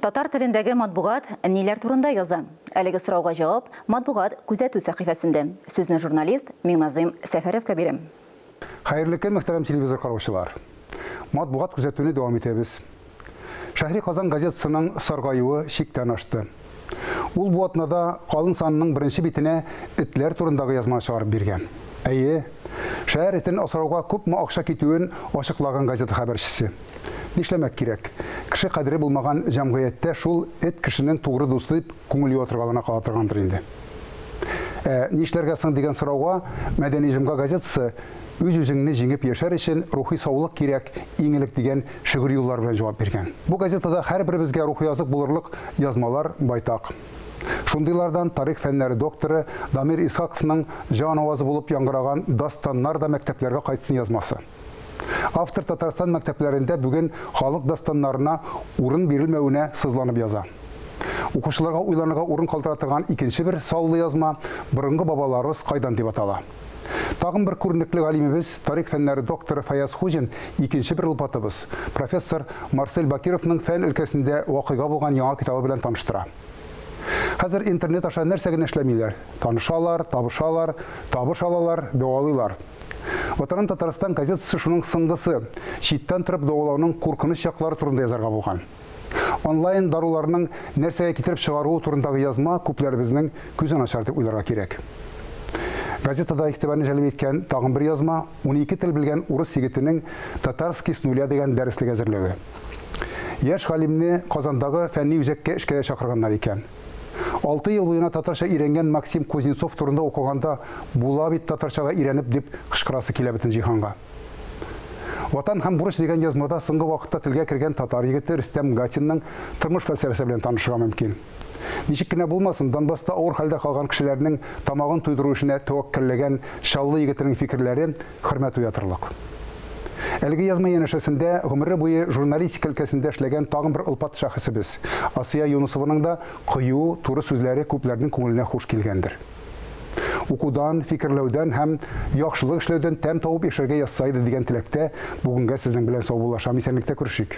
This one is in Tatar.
Татар телендәге матбугат ниләр турында яза? Әлеге сорауга җавап матбугат күзәтү сәхифәсендә. Сүзне журналист Миңназыйм Сәфәревкә бирәм. Хәерле көн, мөхтәрәм телевизор караучылар. Матбугат күзәтүне дәвам итәбез. Шәһри Казан газетасының саргаюы шиктән ашты. Ул бу атнада калын санының беренче битенә этләр турындагы язма чыгарып биргән. Әйе, шәһәр итен асрауга күпме акча китүен ачыклаган газета хәбәрчесе. Нишләмәк кирәк? Кеше кадере булмаган җәмгыятьтә шул эт кешенең тугры дусты дип күңел ятырга гына кала торгандыр инде. Нишләргә соң дигән сорауга Мәдәни җомга газетасы үз-үзеңне җиңеп яшәр өчен рухи саулык кирәк, иң элек дигән шигъри юллар белән җавап биргән. Бу газетада һәрберебезгә рухи язык булырлык язмалар байтак. Шундыйлардан тарих фәннәре докторы Дамир Исхаковның җан авазы булып яңгыраган «Дастаннар да мәктәпләргә кайтсын» язмасы. Автор Татарстан мәктәпләрендә бүген халык дастаннарына урын бирелмәвенә сызланып яза. Укучыларга уйланырга урын калдыра торган икенче бер саллы язма «Борынгы бабаларыбыз кайдан» дип атала. Тагын бер күренекле галимебез, тарих фәннәре докторы Фаяз Хуҗин, икенче бер ылпатыбыз, профессор Марсель Бакировның фән өлкәсендә вакыйга булган яңа китабы белән таныштыра. Хәзер интернет аша нәрсә генә эшләмиләр? Танышалар, табышалар, табыш алалар, дәвалыйлар. Ватан Татарстан газетасы шуның соңгысы, читтән торып дәвалауның куркыныч яклары турында язарга булган. Онлайн даруларның нәрсәгә китереп чыгаруы турындагы язма күпләребезнең күзен ачар дип уйларга кирәк. Газетада игътибарны җәлеп иткән тагын бер язма 12 тел белгән урыс егетенең татарский с нуля дигән дәреслек әзерлеге. Яшь галимне Казандагы фәнни үзәккә эшкә чакырганнар икән. 6 ел буена татарча өйрәнгән Максим Кузнецов турында укыганда була бит татарчага өйрәнеп дип кычкырасы килә бөтен җиһанга. Ватан һәм бурыч дигән язмада соңгы вакытта телгә кергән татар егете Рөстәм Гатинның тормыш фәлсәфәсе белән танышырга мөмкин. Ничек кенә булмасын, Донбасста авыр хәлдә калган кешеләрнең тамагын туйдыру эшенә тәвәккәлләгән Чаллы егетенең фикерләре хөрмәт уятырлык. Әлеге язма янәшәсендә гомере буе журналистика өлкәсендә эшләгән тагын бер ылпат шәхесебез, Асия Юнусованың да кыю, туры сүзләре күпләрнең күңеленә хуш килгәндер. Укудан, фикерләүдән һәм яхшылык эшләүдән тәм табып яшәргә язсайды дигән теләктә бүгенгә сезнең белән саубуллашам, исәнлектә күрешик.